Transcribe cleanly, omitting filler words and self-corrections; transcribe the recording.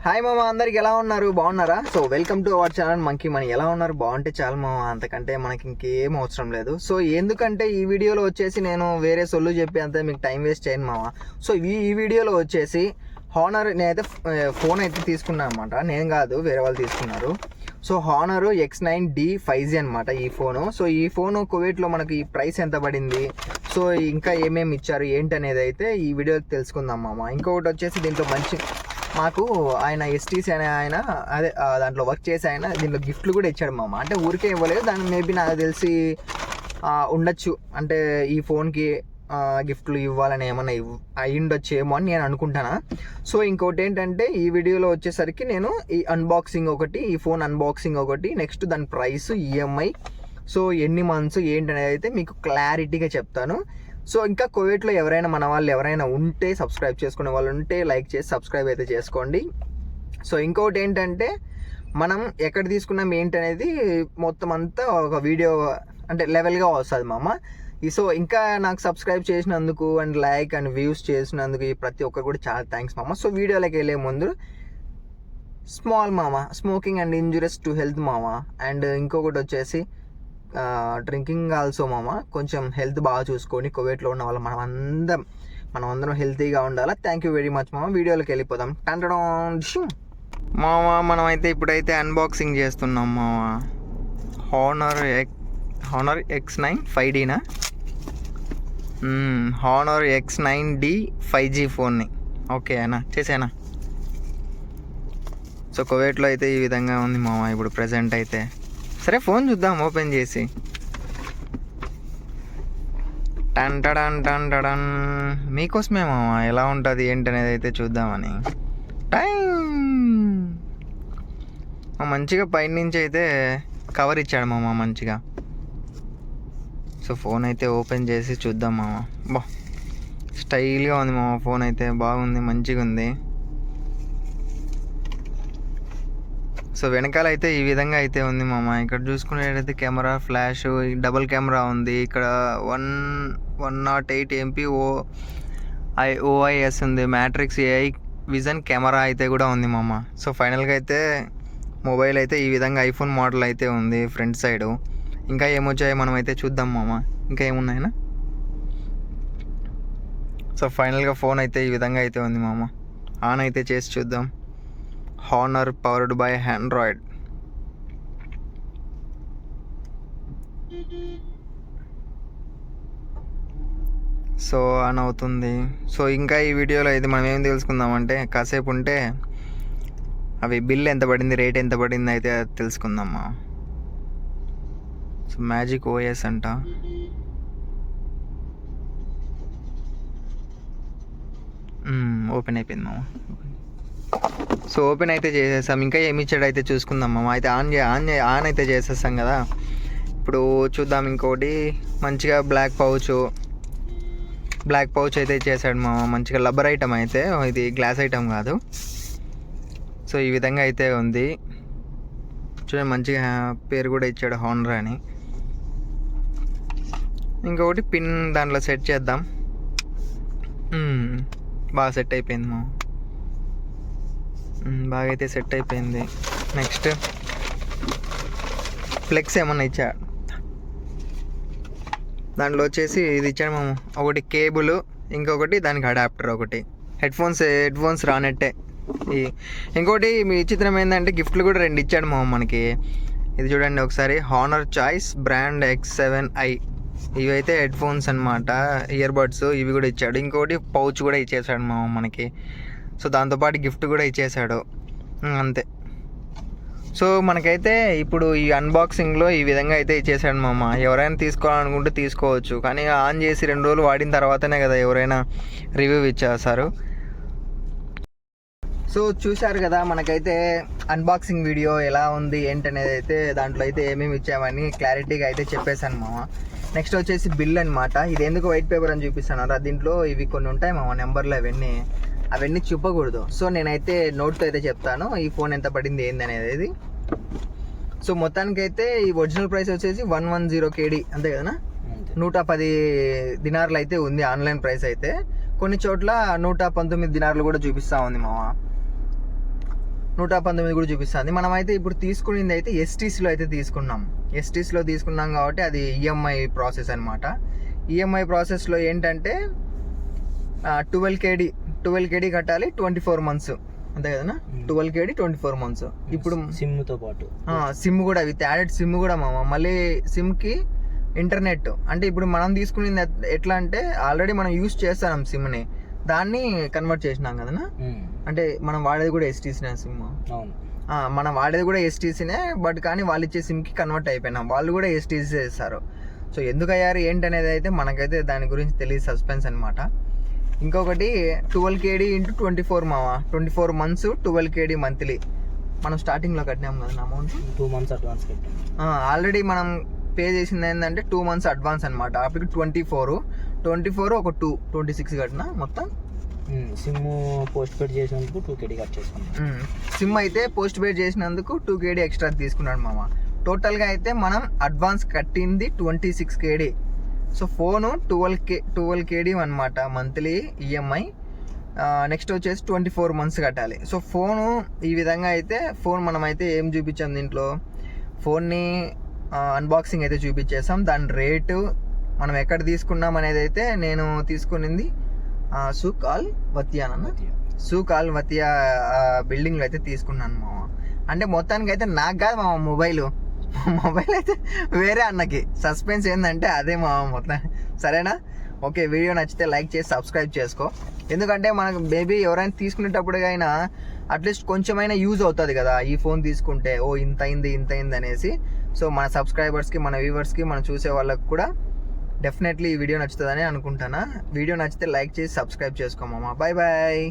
Hi మామ, అందరికి ఎలా ఉన్నారు? బాగున్నారా? So welcome to our channel monkey money. ఎలా ఉన్నారు? బాగుంటే చాలు మామ, అంతకంటే మనకి ఇంకేం అవసరం లేదు. సో ఎందుకంటే ఈ వీడియోలో వచ్చేసి నేను వేరే సొల్లు చెప్పి అంతే మీకు టైం వేస్ట్ చేయను మామ. సో ఈ వీడియోలో వచ్చేసి హానర్, నేనైతే ఫోన్ అయితే తీసుకున్నాను అనమాట. నేను కాదు, వేరే వాళ్ళు తీసుకున్నారు. సో హానర్ X9D 5G అనమాట ఈ ఫోను. సో ఈ ఫోను కువైట్లో మనకి ఈ ప్రైస్ ఎంత పడింది, సో ఇంకా ఏమేమి ఇచ్చారు ఏంటి అనేది అయితే ఈ వీడియో తెలుసుకుందాం మామ. ఇంకొకటి వచ్చేసి దీంట్లో మంచి మాకు ఆయన ఎస్టీసీ అనే ఆయన, అదే దాంట్లో వర్క్ చేసి ఆయన దీంట్లో గిఫ్ట్లు కూడా ఇచ్చాడు మామ. అంటే ఊరికే ఇవ్వలేదు, దాన్ని మేబీ నాకు తెలిసి ఉండొచ్చు, అంటే ఈ ఫోన్కి గిఫ్ట్లు ఇవ్వాలని ఏమన్నా అయ్యుండొచ్చు ఏమో అని నేను అనుకుంటాను. సో ఇంకోటి ఏంటంటే ఈ వీడియోలో వచ్చేసరికి నేను ఈ అన్బాక్సింగ్ ఒకటి, ఈ ఫోన్ అన్బాక్సింగ్ ఒకటి, నెక్స్ట్ దాని ప్రైస్, ఈఎంఐ, సో ఎన్ని మంత్స్ ఏంటి అనేది అయితే మీకు క్లారిటీగా చెప్తాను. సో ఇంకా కువైట్లో ఎవరైనా మన వాళ్ళు ఎవరైనా ఉంటే, సబ్స్క్రైబ్ చేసుకునే వాళ్ళు ఉంటే లైక్ చేసి సబ్స్క్రైబ్ అయితే చేసుకోండి. సో ఇంకొకటి ఏంటంటే మనం ఎక్కడ తీసుకున్నాం ఏంటి అనేది మొత్తం అంతా ఒక వీడియో అంటే లెవెల్గా వస్తుంది మామ. సో ఇంకా నాకు సబ్స్క్రైబ్ చేసినందుకు అండ్ లైక్ అండ్ వ్యూస్ చేసినందుకు ఈ ప్రతి ఒక్కరు కూడా చాలా థ్యాంక్స్ మామ. సో వీడియోలోకి వెళ్ళే ముందు స్మాల్ మామ, smoking and injurious to health మామ. అండ్ ఇంకొకటి వచ్చేసి డ్రింకింగ్ ఆల్సో మామ. కొంచెం హెల్త్ బాగా చూసుకొని కువైట్లో ఉన్న వాళ్ళు మనం అందరం హెల్తీగా ఉండాలి. థ్యాంక్ యూ వెరీ మచ్ మామ. వీడియోలోకి వెళ్ళిపోదాం. మామ మనమైతే ఇప్పుడైతే అన్బాక్సింగ్ చేస్తున్నాం మామ. Honour X9 5Dనా, honour X9D 5G ఫోన్ని. ఓకే అన్నా, చేసేనా? సో కువైట్లో అయితే ఈ విధంగా ఉంది మామ ఇప్పుడు ప్రజెంట్ అయితే. సరే ఫోన్ చూద్దాం ఓపెన్ చేసి. టన్ మీకోసమే మామ, ఎలా ఉంటుంది ఏంటి అనేది అయితే చూద్దామని. మంచిగా పైన నుంచి అయితే కవర్ ఇచ్చాడు మామ మంచిగా. సో ఫోన్ అయితే ఓపెన్ చేసి చూద్దాం మామ. బా స్టైల్గా ఉంది మామ, ఫోన్ అయితే బాగుంది, మంచిగా ఉంది. సో వెనకాల అయితే ఈ విధంగా అయితే ఉంది మామ. ఇక్కడ చూసుకునేటైతే కెమెరా, ఫ్లాష్, డబుల్ కెమెరా ఉంది. ఇక్కడ 108 MP OIS ఉంది. మ్యాట్రిక్స్ AI విజన్ కెమెరా అయితే కూడా ఉంది మామ. సో ఫైనల్గా అయితే మొబైల్ అయితే ఈ విధంగా ఐఫోన్ మోడల్ అయితే ఉంది ఫ్రంట్ సైడు. ఇంకా ఏమొచ్చాయో మనం అయితే చూద్దాం మామ, ఇంకా ఏమున్నాయినా. సో ఫైనల్గా ఫోన్ అయితే ఈ విధంగా అయితే ఉంది మామ. ఆన్ అయితే చేసి చూద్దాం. Honour powered by Android. So on అవుతుంది. సో ఇంకా ఈ వీడియోలో అయితే మనం ఏం తెలుసుకుందామంటే, కాసేపు ఉంటే అవి బిల్ ఎంత పడింది, రేట్ ఎంత పడింది అయితే తెలుసుకుందామా. సో మ్యాజిక్ OS అంట. ఓపెన్ అయిపోయింది మామ. సో ఓపెన్ అయితే చేసేసాం. ఇంకా ఏమి ఇచ్చాడు అయితే చూసుకుందాం మామ. అయితే ఆన్ అయితే చేసేస్తాం కదా. ఇప్పుడు చూద్దాం. ఇంకోటి మంచిగా బ్లాక్ పౌచ్ అయితే ఇచ్చేసాడు మామ. మంచిగా రబ్బర్ ఐటమ్ అయితే, ఇది గ్లాస్ ఐటమ్ కాదు. సో ఈ విధంగా అయితే ఉంది చూడండి. మంచిగా పేరు కూడా ఇచ్చాడు హానర్ అని. ఇంకొకటి పిన్ దాంట్లో సెట్ చేద్దాం. బాగా సెట్ అయిపోయింది మా, బాగా అయితే సెట్ అయిపోయింది. నెక్స్ట్ ఫ్లెక్స్ ఏమన్నా ఇచ్చాడు దాంట్లో వచ్చేసి, ఇది ఇచ్చాడు మామ. ఒకటి కేబుల్, ఇంకొకటి దానికి అడాప్టర్, ఒకటి హెడ్ ఫోన్స్ రానట్టే. ఇంకోటి మీ విచిత్రం ఏంటంటే గిఫ్ట్లు కూడా 2 ఇచ్చాడు మామ మనకి. ఇది చూడండి ఒకసారి, హానర్ చాయిస్ బ్రాండ్ X7i. ఇవైతే హెడ్ ఫోన్స్ అనమాట, ఇయర్ బడ్స్, ఇవి కూడా ఇచ్చాడు. ఇంకోటి పౌచ్ కూడా ఇచ్చేసాడు మామ మనకి. సో దాంతోపాటు గిఫ్ట్ కూడా ఇచ్చేసాడు, అంతే. సో మనకైతే ఇప్పుడు ఈ అన్బాక్సింగ్లో ఈ విధంగా అయితే ఇచ్చేసాడు మామ. ఎవరైనా తీసుకోవాలనుకుంటే తీసుకోవచ్చు, కానీ ఆన్ చేసి 2 రోజులు వాడిన తర్వాతనే కదా ఎవరైనా రివ్యూ ఇచ్చేస్తారు. సో చూశారు కదా, మనకైతే అన్బాక్సింగ్ వీడియో ఎలా ఉంది ఏంటనేది అయితే దాంట్లో అయితే ఏమేమి ఇచ్చామని క్లారిటీగా అయితే చెప్పేశాను మామ. నెక్స్ట్ వచ్చేసి బిల్ అనమాట. ఇది ఎందుకు వైట్ పేపర్ అని చూపిస్తాను, దీంట్లో ఇవి కొన్ని ఉంటాయి మామ, నెంబర్లు, అవన్నీ చూపకూడదు. సో నేనైతే నోట్తో అయితే చెప్తాను ఈ ఫోన్ ఎంత పడింది ఏంది అనేది. సో మొత్తానికైతే ఈ ఒరిజినల్ ప్రైస్ వచ్చేసి 110 KD అంతే కదనా, 110 దినార్లు అయితే ఉంది ఆన్లైన్ ప్రైస్ అయితే. కొన్ని చోట్ల 119 దినార్లు కూడా చూపిస్తూ ఉంది మామ. 119 కూడా చూపిస్తుంది. మనమైతే ఇప్పుడు తీసుకునేది అయితే ఎస్టీసీలో అయితే తీసుకున్నాం. ఎస్టీసీలో తీసుకున్నాం కాబట్టి అది ఈఎంఐ ప్రాసెస్ అనమాట. ఈఎంఐ ప్రాసెస్లో ఏంటంటే 12 KD కట్టాలి 24 months, అంతే కదా. 12 KD 24 months. ఇప్పుడు సిమ్తో పాటు సిమ్ కూడా విత్ యాడెడ్ సిమ్ కూడా మామ. మళ్ళీ సిమ్కి ఇంటర్నెట్ అంటే ఇప్పుడు మనం తీసుకునేది ఎట్లా అంటే ఆల్రెడీ మనం యూస్ చేస్తాం సిమ్ని, దాన్ని కన్వర్ట్ చేసినాం కదా. అంటే మనం వాడేది కూడా ఎస్టీసీనే సిమ్. అవును, మనం వాడేది కూడా ఎస్టీసీనే, బట్ కానీ వాళ్ళు ఇచ్చే సిమ్కి కన్వర్ట్ అయిపోయినాం. వాళ్ళు కూడా ఎస్టీసీ చేస్తారు. సో ఎందుకు అయ్యారు ఏంటనేది అయితే మనకైతే దాని గురించి తెలియదు, సస్పెన్స్ అనమాట. ఇంకొకటి 12 KD × 24 మావా, 24 months 12 KD మంత్లీ. మనం స్టార్టింగ్లో కట్టినాం కదా అమౌంట్, 2 months అడ్వాన్స్ కట్టాం. ఆల్రెడీ మనం పే చేసింది ఏంటంటే 2 months అడ్వాన్స్ అనమాట. అప్పటికి 24 ఒక 26 కట్టిన మొత్తం. సిమ్ పోస్ట్ పెయిడ్ చేసినందుకు 2 KD కట్ చేసుకున్నాం. సిమ్ అయితే పోస్ట్ పెయిడ్ చేసినందుకు 2 KD ఎక్స్ట్రా తీసుకున్నాడు మామ. టోటల్గా అయితే మనం అడ్వాన్స్ కట్టింది 26 KD. సో ఫోను 12 KD అనమాట మంత్లీ ఈఎంఐ. నెక్స్ట్ వచ్చేసి 24 months కట్టాలి. సో ఫోను ఈ విధంగా అయితే ఫోన్ మనమైతే ఏం చూపించాం దీంట్లో, ఫోన్ని అన్బాక్సింగ్ అయితే చూపించేసాం. దాని రేటు మనం ఎక్కడ తీసుకున్నాం అనేది అయితే నేను తీసుకునింది సూకాల్ వతియా బిల్డింగ్లో అయితే తీసుకున్నాను మామ. అంటే మొత్తానికి అయితే నాకు కాదు మామ, మొబైల్ అయితే వేరే అన్నకి. సస్పెన్స్ ఏంటంటే అదే మామ మొత్తం. సరేనా? ఓకే, వీడియో నచ్చితే లైక్ చేసి సబ్స్క్రైబ్ చేసుకో. ఎందుకంటే మనకు మేబీ ఎవరైనా తీసుకునేటప్పుడు అయినా అట్లీస్ట్ కొంచెమైనా యూజ్ అవుతుంది కదా ఈ ఫోన్ తీసుకుంటే, ఓ ఇంత అయింది అనేసి. సో మన సబ్స్క్రైబర్స్కి, మన వ్యూవర్స్కి, మనం చూసే వాళ్ళకి కూడా డెఫినెట్లీ ఈ వీడియో నచ్చుతుందని అనుకుంటానా. వీడియో నచ్చితే లైక్ చేసి సబ్స్క్రైబ్ చేసుకోమమ్మా. బాయ్.